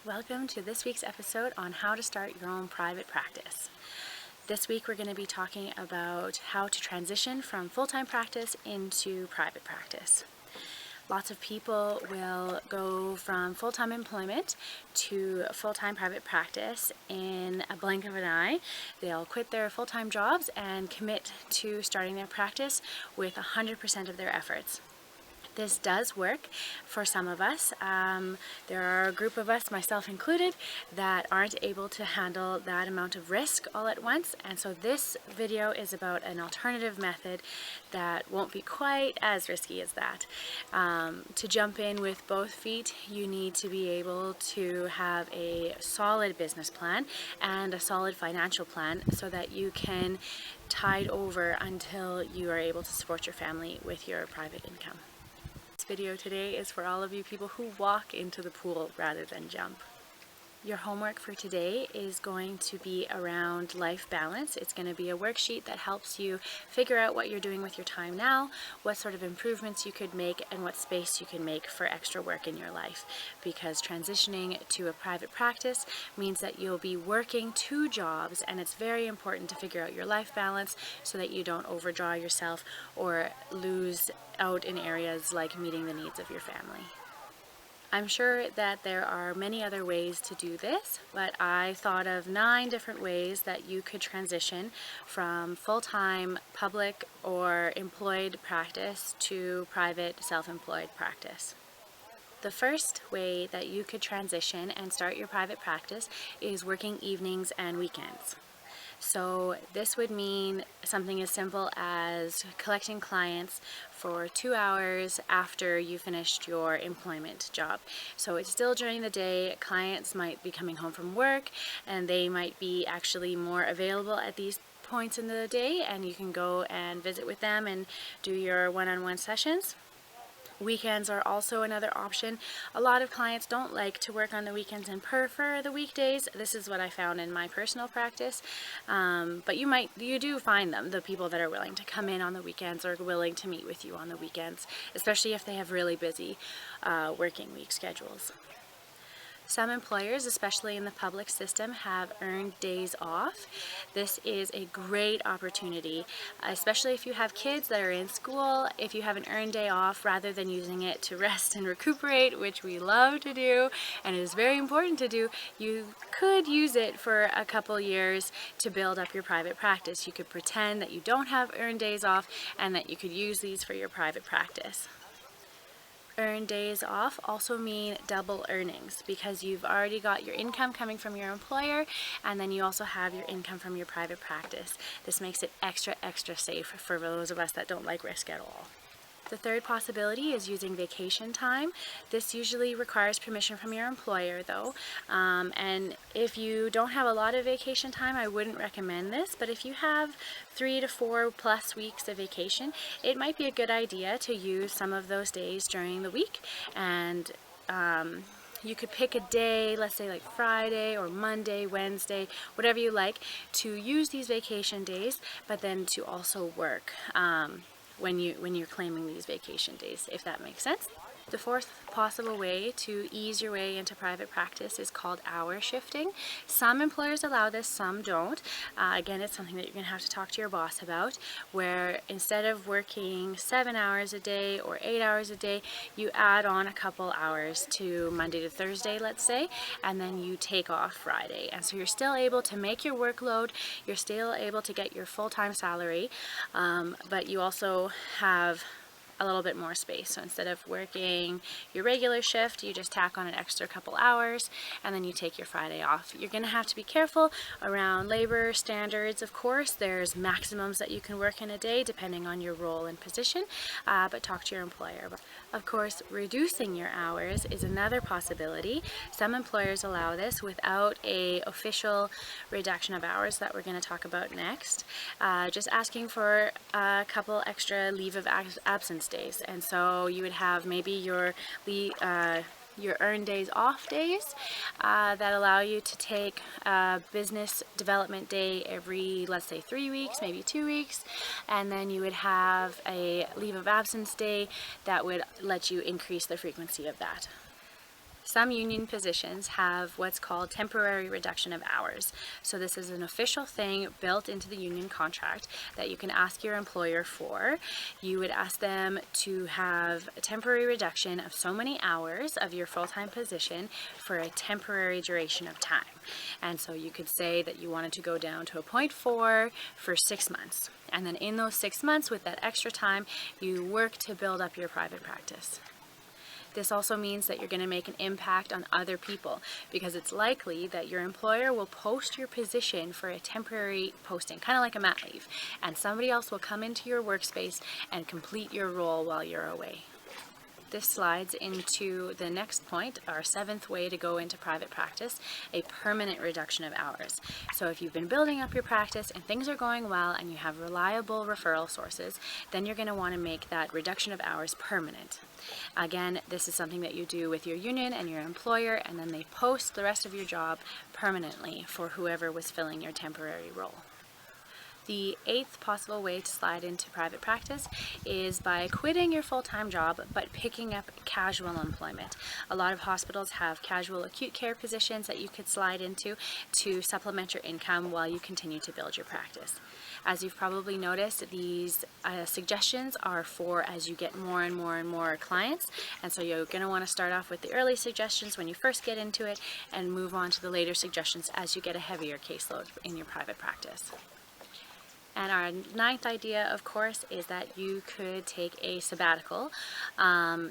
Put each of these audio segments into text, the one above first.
Welcome to this week's episode on how to start your own private practice. This week we're going to be talking about how to transition from full-time practice into private practice. Lots of people will go from full-time employment to full-time private practice in a blink of an eye. They'll quit their full-time jobs and commit to starting their practice with 100% of their efforts. This does work for some of us. There are a group of us, myself included, that aren't able to handle that amount of risk all at once, and so this video is about an alternative method that won't be quite as risky as that. To jump in with both feet, you need to be able to have a solid business plan and a solid financial plan so that you can tide over until you are able to support your family with your private income. This video today is for all of you people who walk into the pool rather than jump. Your homework for today is going to be around life balance. It's going to be a worksheet that helps you figure out what you're doing with your time now, what sort of improvements you could make, and what space you can make for extra work in your life. Because transitioning to a private practice means that you'll be working two jobs, and it's very important to figure out your life balance so that you don't overdraw yourself or lose out in areas like meeting the needs of your family. I'm sure that there are many other ways to do this, but I thought of 9 different ways that you could transition from full-time public or employed practice to private self-employed practice. The first way that you could transition and start your private practice is working evenings and weekends. So this would mean something as simple as collecting clients for 2 hours after you finished your employment job. So it's still during the day. Clients might be coming home from work and they might be actually more available at these points in the day, and you can go and visit with them and do your one-on-one sessions. Weekends are also another option. A lot of clients don't like to work on the weekends and prefer the weekdays. This is what I found in my personal practice. But you do find them, the people that are willing to come in on the weekends or willing to meet with you on the weekends, especially if they have really busy working week schedules. Some employers, especially in the public system, have earned days off. This is a great opportunity, especially if you have kids that are in school. If you have an earned day off, rather than using it to rest and recuperate, which we love to do and it is very important to do, you could use it for a couple years to build up your private practice. You could pretend that you don't have earned days off and that you could use these for your private practice. Earned days off also mean double earnings because you've already got your income coming from your employer, and then you also have your income from your private practice. This makes it extra safe for those of us that don't like risk at all. The third possibility is using vacation time. This usually requires permission from your employer though, and if you don't have a lot of vacation time, I wouldn't recommend this, but if you have 3 to 4 plus weeks of vacation, it might be a good idea to use some of those days during the week, and you could pick a day, let's say like Friday or Monday, Wednesday, whatever you like, to use these vacation days, but then to also work when you're claiming these vacation days, if that makes sense. The fourth possible way to ease your way into private practice is called hour shifting. Some employers allow this, some don't. Again, it's something that you're going to have to talk to your boss about, where instead of working 7 hours a day or 8 hours a day, you add on a couple hours to Monday to Thursday, let's say, and then you take off Friday. And so you're still able to make your workload, you're still able to get your full-time salary, but you also have a little bit more space. So instead of working your regular shift, you just tack on an extra couple hours and then you take your Friday off. You're going to have to be careful around labor standards, of course. There's maximums that you can work in a day depending on your role and position, but talk to your employer. Of course, reducing your hours is another possibility. Some employers allow this without an official reduction of hours that we're going to talk about next. Just asking for a couple extra leave of absence days, and so you would have maybe your earned days off days that allow you to take a business development day every, let's say, 3 weeks, maybe 2 weeks, and then you would have a leave of absence day that would let you increase the frequency of that. Some union positions have what's called temporary reduction of hours. So this is an official thing built into the union contract that you can ask your employer for. You would ask them to have a temporary reduction of so many hours of your full-time position for a temporary duration of time. And so you could say that you wanted to go down to a 0.4 for 6 months. And then in those 6 months, with that extra time, you work to build up your private practice. This also means that you're going to make an impact on other people, because it's likely that your employer will post your position for a temporary posting, kind of like a mat leave, and somebody else will come into your workspace and complete your role while you're away. This slides into the next point, our 7th way to go into private practice, a permanent reduction of hours. So if you've been building up your practice and things are going well and you have reliable referral sources, then you're going to want to make that reduction of hours permanent. Again, this is something that you do with your union and your employer, and then they post the rest of your job permanently for whoever was filling your temporary role. The 8th possible way to slide into private practice is by quitting your full-time job but picking up casual employment. A lot of hospitals have casual acute care positions that you could slide into to supplement your income while you continue to build your practice. As you've probably noticed, these suggestions are for as you get more and more clients, and so you're going to want to start off with the early suggestions when you first get into it and move on to the later suggestions as you get a heavier caseload in your private practice. And our 9th idea, of course, is that you could take a sabbatical.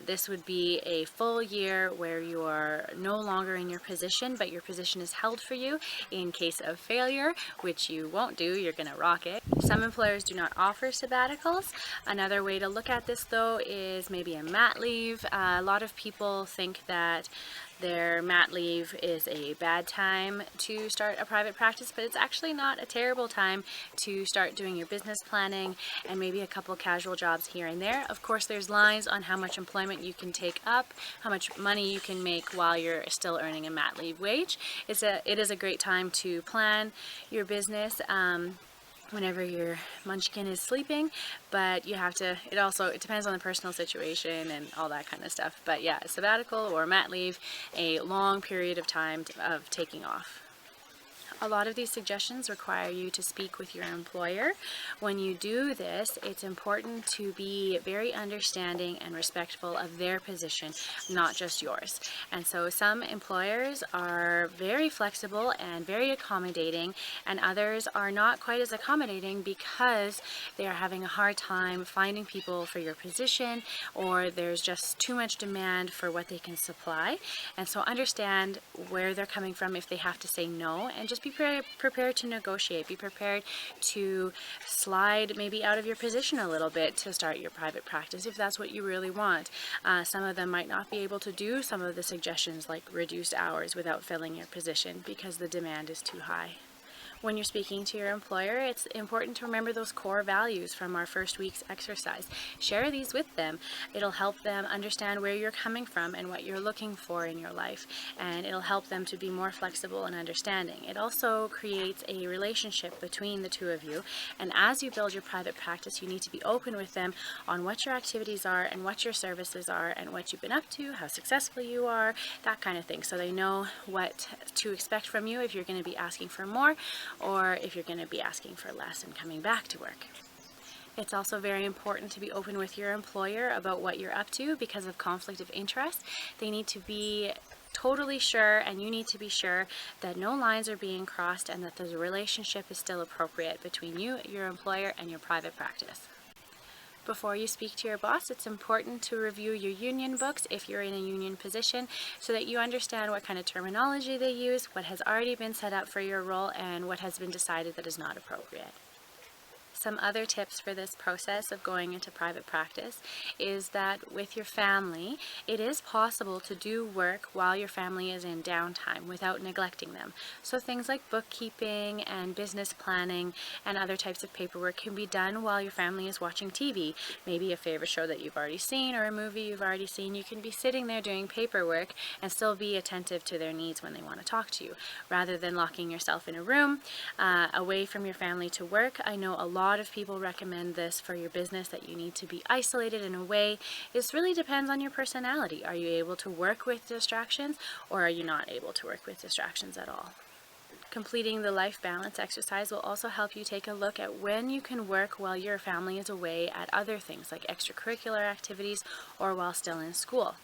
This would be a full year where you are no longer in your position, but your position is held for you in case of failure, which you won't do. You're going to rock it. Some employers do not offer sabbaticals. Another way to look at this, though, is maybe a mat leave. A lot of people think that their mat leave is a bad time to start a private practice, but it's actually not a terrible time to start doing your business planning and maybe a couple casual jobs here and there. Of course, there's lines on how much employment you can take up, how much money you can make while you're still earning a mat leave wage. It is a great time to plan your business whenever your munchkin is sleeping, but you have to, it depends on the personal situation and all that kind of stuff. But yeah, sabbatical or mat leave, a long period of time of taking off. A lot of these suggestions require you to speak with your employer. When you do this, it's important to be very understanding and respectful of their position, not just yours. And so some employers are very flexible and very accommodating, and others are not quite as accommodating because they are having a hard time finding people for your position, or there's just too much demand for what they can supply. And so understand where they're coming from if they have to say no, and just be prepared to negotiate. Be prepared to slide maybe out of your position a little bit to start your private practice if that's what you really want. Some of them might not be able to do some of the suggestions like reduced hours without filling your position because the demand is too high. When you're speaking to your employer, it's important to remember those core values from our first week's exercise. Share these with them. It'll help them understand where you're coming from and what you're looking for in your life, and it'll help them to be more flexible and understanding. It also creates a relationship between the two of you, and as you build your private practice, you need to be open with them on what your activities are and what your services are and what you've been up to, how successful you are, that kind of thing, so they know what to expect from you if you're going to be asking for more or if you're going to be asking for less and coming back to work. It's also very important to be open with your employer about what you're up to because of conflict of interest. They need to be totally sure, and you need to be sure that no lines are being crossed and that the relationship is still appropriate between you, your employer, and your private practice. Before you speak to your boss, it's important to review your union books if you're in a union position so that you understand what kind of terminology they use, what has already been set up for your role, and what has been decided that is not appropriate. Some other tips for this process of going into private practice is that with your family, it is possible to do work while your family is in downtime without neglecting them. So things like bookkeeping and business planning and other types of paperwork can be done while your family is watching TV. Maybe a favorite show that you've already seen or a movie you've already seen. You can be sitting there doing paperwork and still be attentive to their needs when they want to talk to you, rather than locking yourself in a room away from your family to work. I know a lot lot of people recommend this for your business, that you need to be isolated in a way. This really depends on your personality. Are you able to work with distractions, or are you not able to work with distractions at all? Completing the life balance exercise will also help you take a look at when you can work while your family is away at other things like extracurricular activities or while still in school.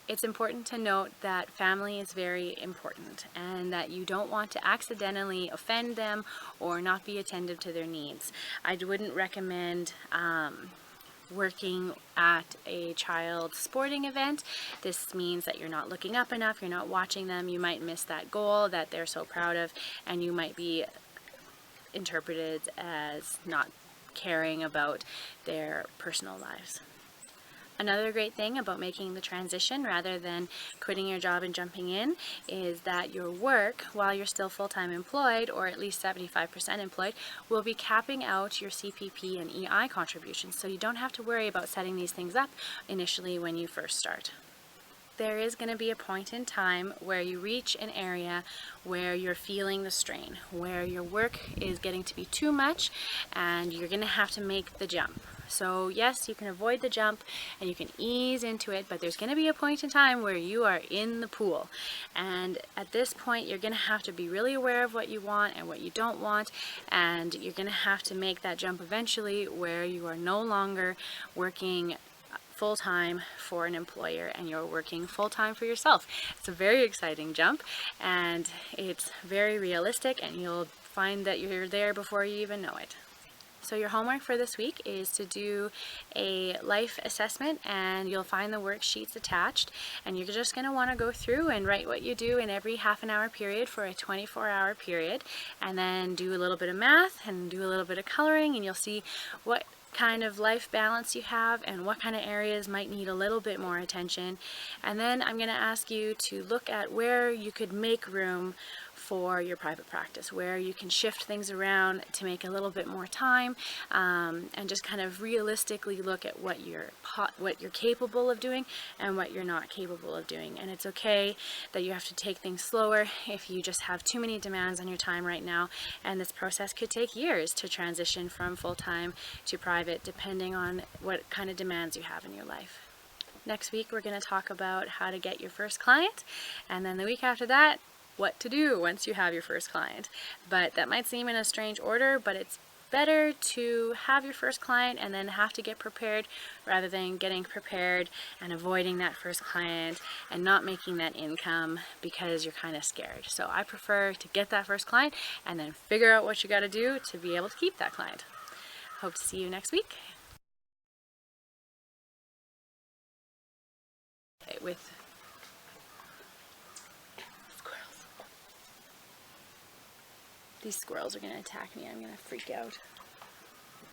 It's important to note that family is very important and that you don't want to accidentally offend them or not be attentive to their needs. I wouldn't recommend working at a child's sporting event. This means that you're not looking up enough, you're not watching them, you might miss that goal that they're so proud of, and you might be interpreted as not caring about their personal lives. Another great thing about making the transition rather than quitting your job and jumping in is that your work, while you're still full-time employed, or at least 75% employed, will be capping out your CPP and EI contributions, so you don't have to worry about setting these things up initially when you first start. There is going to be a point in time where you reach an area where you're feeling the strain, where your work is getting to be too much and you're going to have to make the jump. So yes, you can avoid the jump and you can ease into it, but there's going to be a point in time where you are in the pool. And at this point, you're going to have to be really aware of what you want and what you don't want, and you're going to have to make that jump eventually where you are no longer working full-time for an employer and you're working full-time for yourself. It's a very exciting jump and it's very realistic, and you'll find that you're there before you even know it. So your homework for this week is to do a life assessment, and you'll find the worksheets attached, and you're just going to want to go through and write what you do in every half-an-hour period for a 24-hour period, and then do a little bit of math and do a little bit of coloring, and you'll see what kind of life balance you have and what kind of areas might need a little bit more attention. And then I'm going to ask you to look at where you could make room for your private practice, where you can shift things around to make a little bit more time, and just kind of realistically look at what you're capable of doing and what you're not capable of doing. And it's okay that you have to take things slower if you just have too many demands on your time right now, and this process could take years to transition from full-time to private, depending on what kind of demands you have in your life. Next week we're going to talk about how to get your first client, and then the week after that, what to do once you have your first client. But that might seem in a strange order, but it's better to have your first client and then have to get prepared rather than getting prepared and avoiding that first client and not making that income because you're kind of scared. So I prefer to get that first client and then figure out what you got to do to be able to keep that client. Hope to see you next week. Okay, with these squirrels are going to attack me. I'm going to freak out.